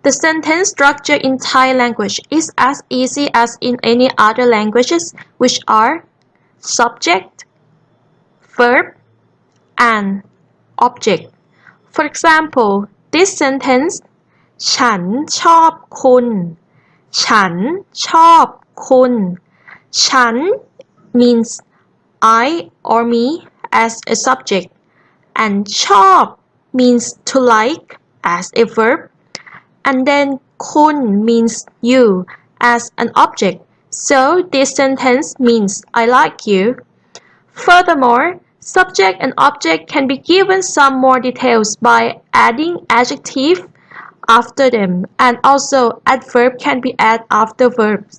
The sentence structure in Thai language is as easy as in any other languages, which are subject, verb, and object. For example, this sentence ฉันชอบคุณ ฉันชอบคุณ ฉัน means I or me as a subject, and ชอบ means to like as a verb, and then คุณ means you as an object. So this sentence means I like you. Furthermore, subject and object can be given some more details by adding adjective after them, and also adverb can be added after verbs.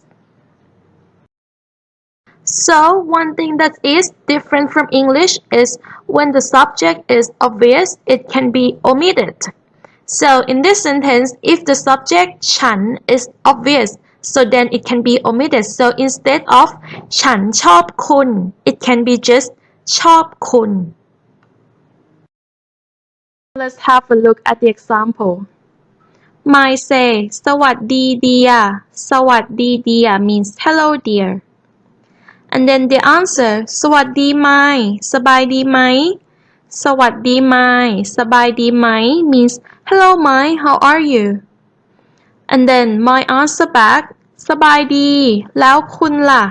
So one thing that is different from English is when the subject is obvious, it can be omitted. So in this sentence, if the subject ฉัน is obvious, so then it can be omitted. So instead of ฉันชอบคุณ it can be just ชอบคุณ Let's have a look at the example. My say สวัสดี dear สวัสดี dear means hello dear. And then the answer สวัสดีไหม สบายดีไหม สวัสดีไหม สบายดีไหม means hello Mai, how are you? And then my answer back สบายดี แล้วคุณล่ะ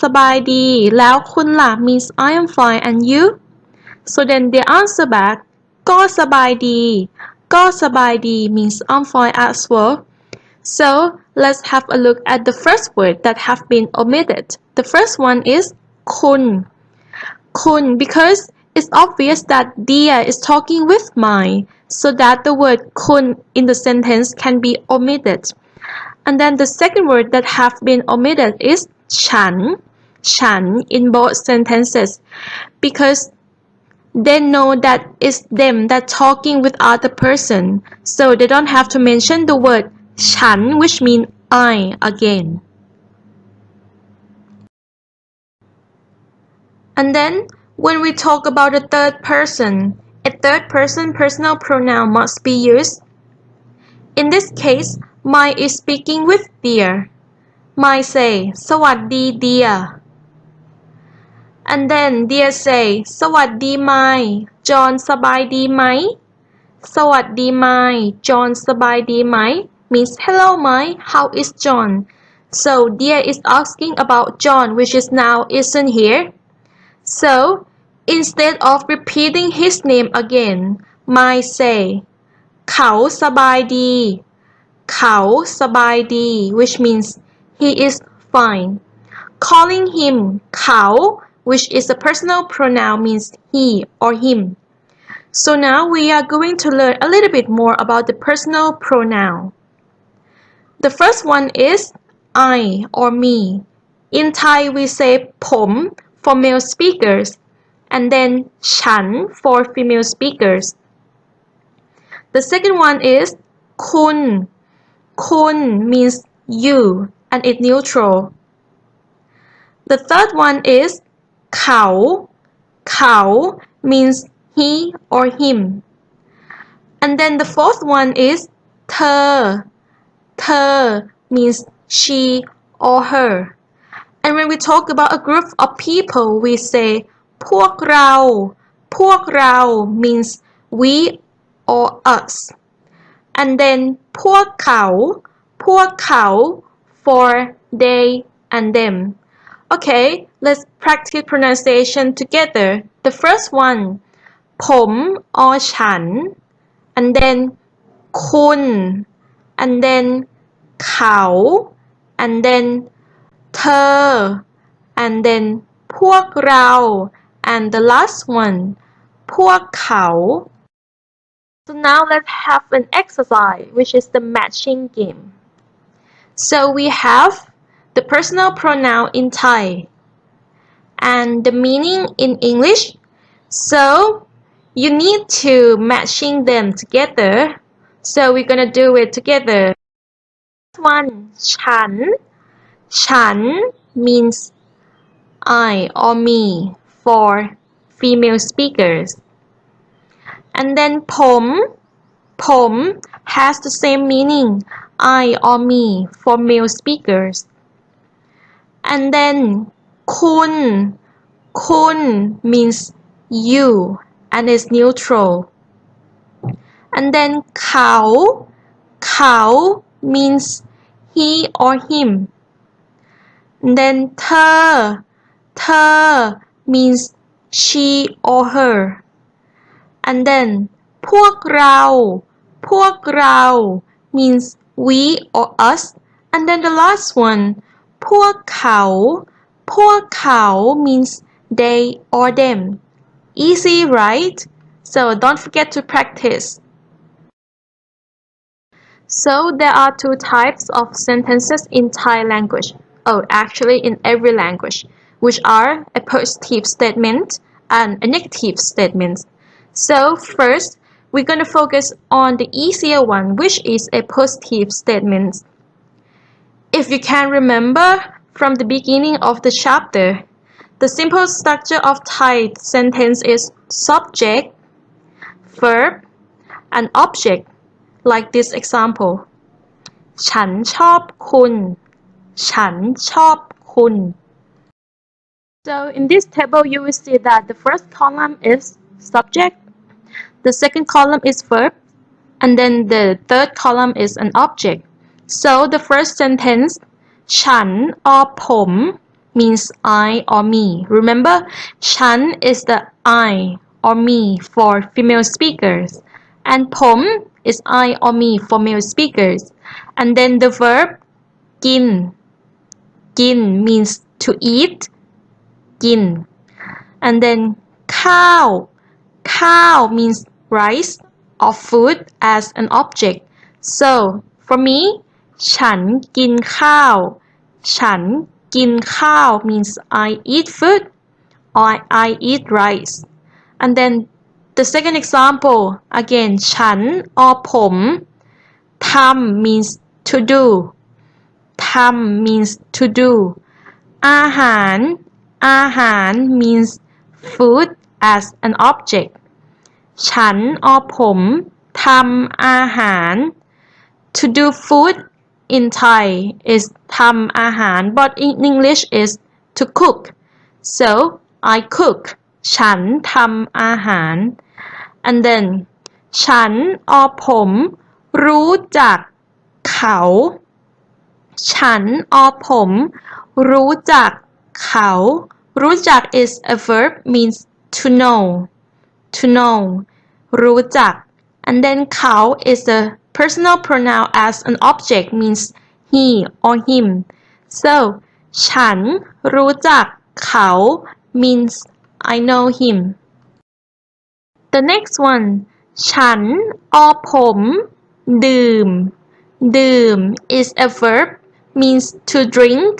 สบายดี แล้วคุณล่ะ means I am fine, and you? So then the answer back ก็สบายดี ก็สบายดี means I'm fine as well. So let's have a look at the first word that have been omitted. The first one is คุณ คุณ because it's obvious that dear is talking with my, so that the word คุณ in the sentence can be omitted. And then the second word that have been omitted is ฉัน ฉัน in both sentences, because they know that it's them that talking with other person, so they don't have to mention the word ฉัน which mean I again. And then when we talk about the third person, a third person personal pronoun must be used. In this case, my is speaking with dear. My say สวัสดี dear. And then dear say สวัสดีไหม John สบายดีไหม สวัสดีไหม John สบายดีไหม means hello Mai, how is John? So dear is asking about John, which is now isn't here. So instead of repeating his name again, Mai say เขาสบายดี เขาสบายดี which means he is fine. Calling him เขา which is a personal pronoun, means he or him. So now we are going to learn a little bit more about the personal pronoun. The first one is I or me. In Thai we say ผม for male speakers, and then ฉัน for female speakers. The second one is คุณ คุณ means you, and it's neutral. The third one is เขา เขา means he or him. And then the fourth one is เธอ เธอ means she or her. And when we talk about a group of people, we say พวกเรา พวกเรา means we or us. And then พวกเขา พวกเขา for they and them. Okay, let's practice pronunciation together. The first one ผม or ฉัน and then คุณ and then เขา and then เธอ and then พวกเรา and the last one พวกเขา So now let's have an exercise, which is the matching game. So we have the personal pronoun in Thai and the meaning in English. So you need to matching them together. So we're gonna do it together. First one ฉัน ฉัน means I or me for female speakers. And then ผม Pom has the same meaning, I or me, for male speakers. And then kun means you and is neutral. And thenเขา means he or him. And thenเธอ means she or her. And then พวกเรา means we or us. And then the last one พวกเขา means they or them. Easy, right? So don't forget to practice. So there are two types of sentences in Thai language. Oh, actually in every language, which are a positive statement and a negative statement. So first, we're going to focus on the easier one, which is a positive statement. If you can remember from the beginning of the chapter, the simple structure of Thai sentence is subject, verb, and object. Like this example. ฉันชอบคุณ So in this table you will see that the first column is subject, the second column is verb, and then the third column is an object. So the first sentence ฉัน or ผม means I or me. Remember, ฉัน is the I or me for female speakers, and ผม is I or me for male speakers. And then the verb กิน means to eat, กิน. And then ข้าว means rice or food as an object. So for me, ฉันกินข้าว means I eat food or I eat rice. And then the second example, again ฉัน or ผมทำ means to do. ทำ means to do. อาหาร means food as an object. ฉัน or ผมทำอาหาร. To do food in Thai is ทำอาหาร, but in English is to cook. So I cook. ฉันทำอาหาร. And then ฉัน or ผมรู้จักเขา. ฉัน or ผมรู้จักเขา. รู้จัก is a verb, means to know.รู้จัก. And then เขา is a personal pronoun as an object, means he or him. So ฉันรู้จักเขา means I know him. The next one ฉัน or ผมดื่ม is a verb, means to drink,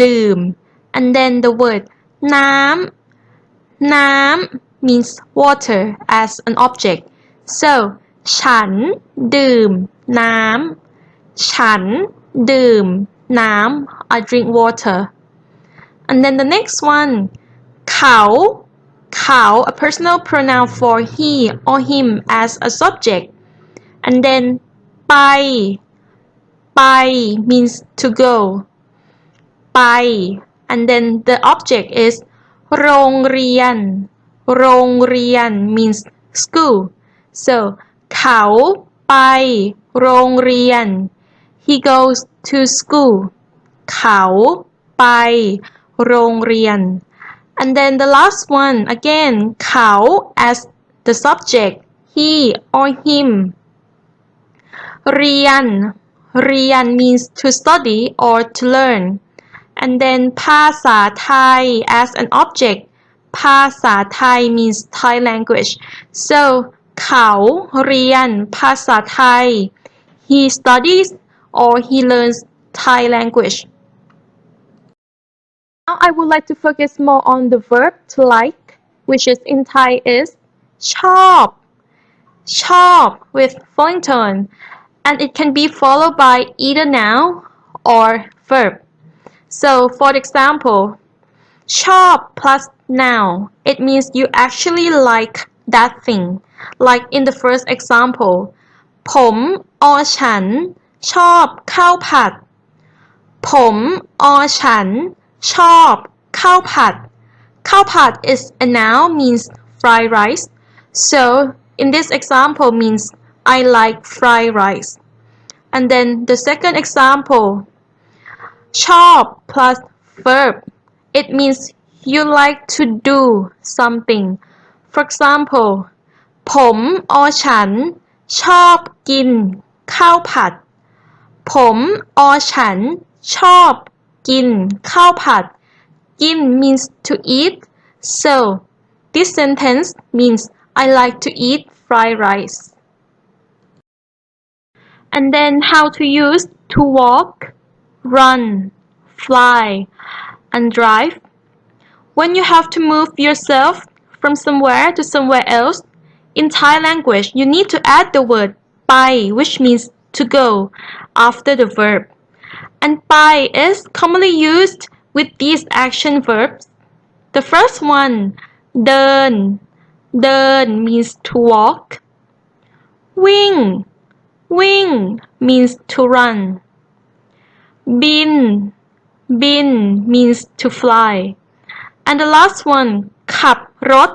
ดื่ม. And then the word น้ำ means water as an object. So ฉันดื่มน้ำ I drink water. And then the next one เขา a personal pronoun for he or him as a subject. And then ไป means to go, ไป. And then the object is โรงเรียน means school. So เขาไปโรงเรียน he goes to school. เขาไปโรงเรียน. And then the last one, again เขา as the subject, he or him. เรียน means to study or to learn. And then ภาษาไทย as an object. ภาษาไทย means Thai language. So เขาเรียนภาษาไทย he studies or he learns Thai language. Now I would like to focus more on the verb to like, which is in Thai is ชอบ with following tone, and it can be followed by either noun or verb. So for example, ชอบ plus noun, it means you actually like that thing. Like in the first example, ผมอฉันชอบข้าวผัดผมอฉันชอบข้าวผัดข้าวผัด is a noun means fried rice so in this example means I like fried rice and then the second example ชอบ plus verb it means you like to do something for example ผมอฉันชอบกินข้าวผัดผมอฉันชอบกินข้าวผัดกิน means to eat so this sentence means I like to eat fried rice and then how to use to walk run fly and drive when you have to move yourself from somewhere to somewhere else in Thai language you need to add the word ไป which means to go after the verb and ไป is commonly used with these action verbs the first one เดินเดิน means to walk วิ่งวิ่ง means to run บินบิน means to fly and the last one ขับรถ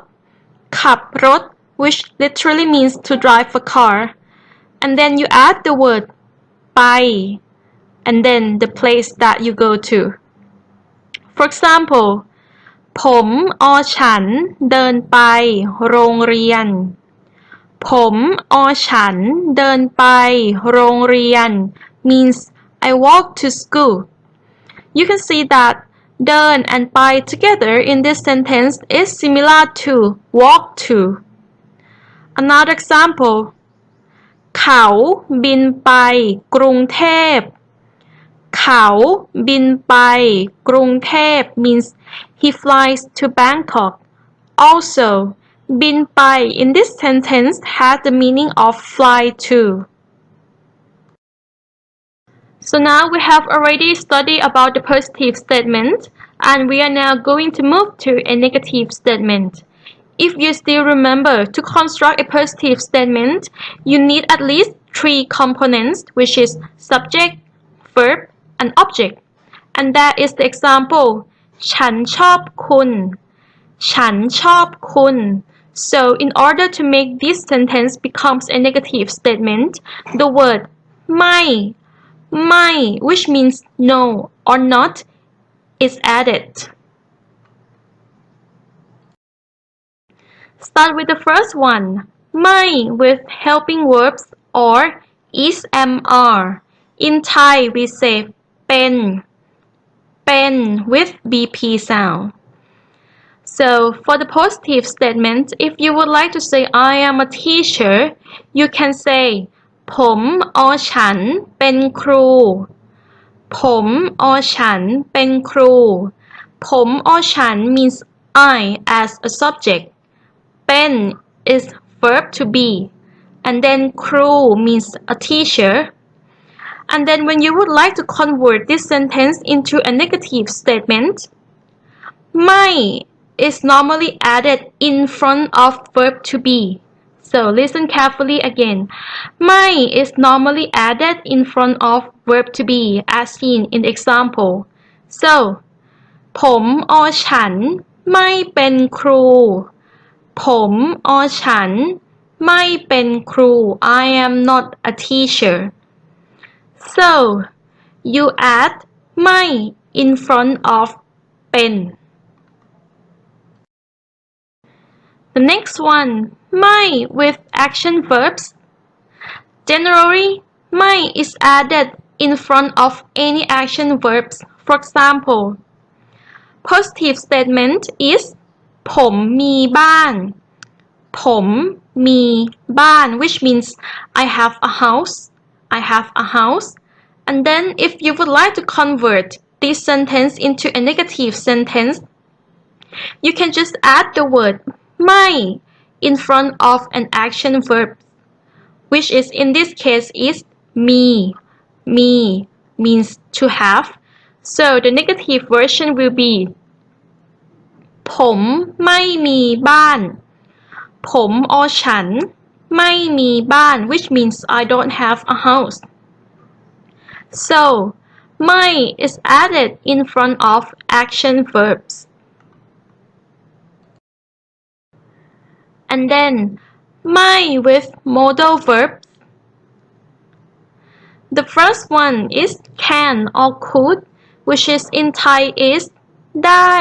ขับรถ which literally means to drive a car and then you add the word ไป and then the place that you go to for example ผมอฉันเดินไปโรงเรียนผมอฉันเดินไปโรงเรียน means I walk to school you can see that เดิน and ไป together in this sentence is similar to walk to another example เขาบินไปกรุงเทพเขาบินไปกรุงเทพ means he flies to Bangkok also บินไป in this sentence has the meaning of fly to so now we have already studied about the positive statement and we are now going to move to a negative statement if you still remember to construct a positive statement you need at least 3 components which is subject verb and object and that is the example ฉันชอบคุณฉันชอบคุณ so in order to make this sentence becomes a negative statement the word ไม่ไม่ which means no or not is added start with the first one ไม่ with helping verbs or is mr in Thai we say เป็น with bp sound so for the positive statement if you would like to say I am a teacher you can say ผมอฉันเป็นครูผมอฉันเป็นครูผมอฉัน means I as a subject เป็น is verb to be and then ครู means a teacher and then when you would like to convert this sentence into a negative statement ไม่ is normally added in front of verb to be so listen carefully again ไม่ is normally added in front of verb to be as seen in the example so ผมอฉันไม่เป็นครูผมอฉันไม่เป็นครู I am not a teacher so you add ไม่ in front of เป็น the next one ไม่ with action verbs generally ไม่ is added in front of any action verbs for example positive statement is ผมมีบ้านผมมีบ้าน which means I have a house I have a house and then if you would like to convert this sentence into a negative sentence you can just add the word ไม่ in front of an action verb which is in this case is me means to have so the negative version will be ผมไม่มีบ้านผมอฉัน ไม่มีบ้าน which means I don't have a house. So, ไม่ is added in front of action verbs. And then, ไม่ with modal verbs. The first one is can or could, which is in Thai is ได้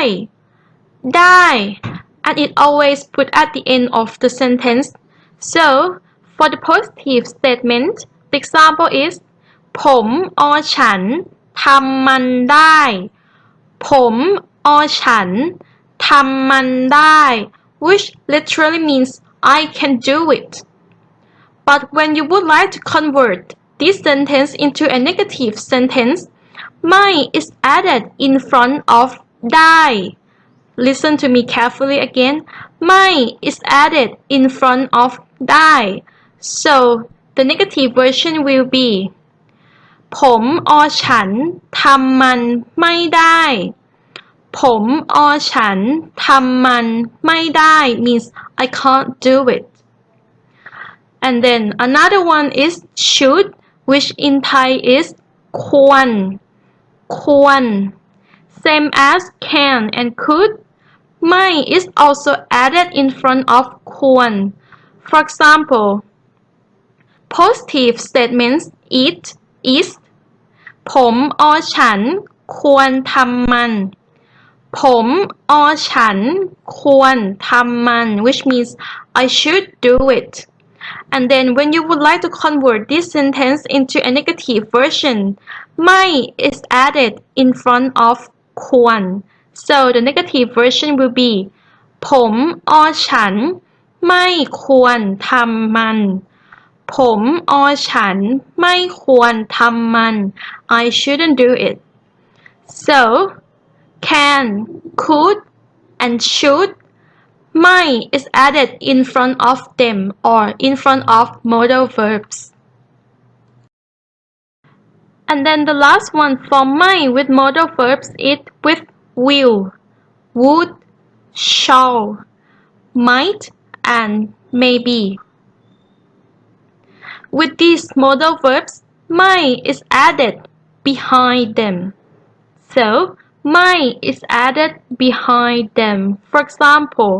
and it always put at the end of the sentence. So, for the positive statement, the example is ผม or ฉันทำมันได้ผม or ฉันทำมันได้ which literally means I can do it. But when you would like to convert this sentence into a negative sentence, ไม่ is added in front of ได้ Listen to me carefully again. ไม่ is added in front of ได้ So the negative version will be ผม or ฉันทำมันไม่ได้ผม or ฉันทำมันไม่ได้ means I can't do it. And then another one is should, which in Thai is ควร Same as can and could, ไม่ is also added in front of ควร For example, positive statements it, is ผม or ฉันควรทำมันผม or ฉันควรทำมัน which means I should do it. And then when you would like to convert this sentence into a negative version, ไม่ is added in front of ควร So the negative version will be ผม or ฉันไม่ควรทำมันผม or ฉันไม่ควรทำมัน I shouldn't do it. So, can, could, and should, ไม่ is added in front of them or in front of modal verbs. And then the last one for ไม่ with modal verbs is with will, would, shall, might, and maybe. With these modal verbs, ไม่ is added behind them. So, ไม่ is added behind them. For example,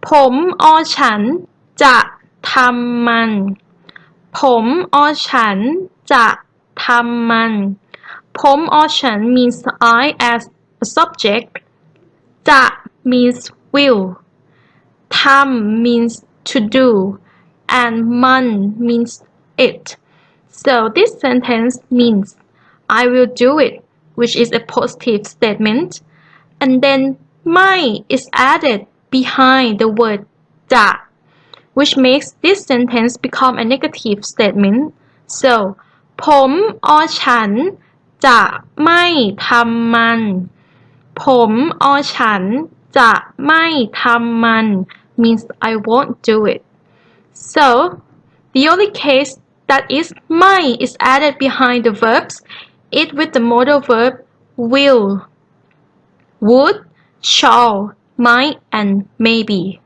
ผม or ฉันจะทำมันผม or ฉันจะทำมันผม or ฉัน means I as a subject จะ means will ทำ means to do and มัน means it. So this sentence means I will do it, which is a positive statement, and then ไม่ is added behind the word จะ which makes this sentence become a negative statement. So ผม or ฉันจะไม่ทำมันผม or ฉันจะไม่ทำมัน means I won't do it. So the only case that is ไม่ is added behind the verbs is with the modal verb will, would, shall, might, and maybe.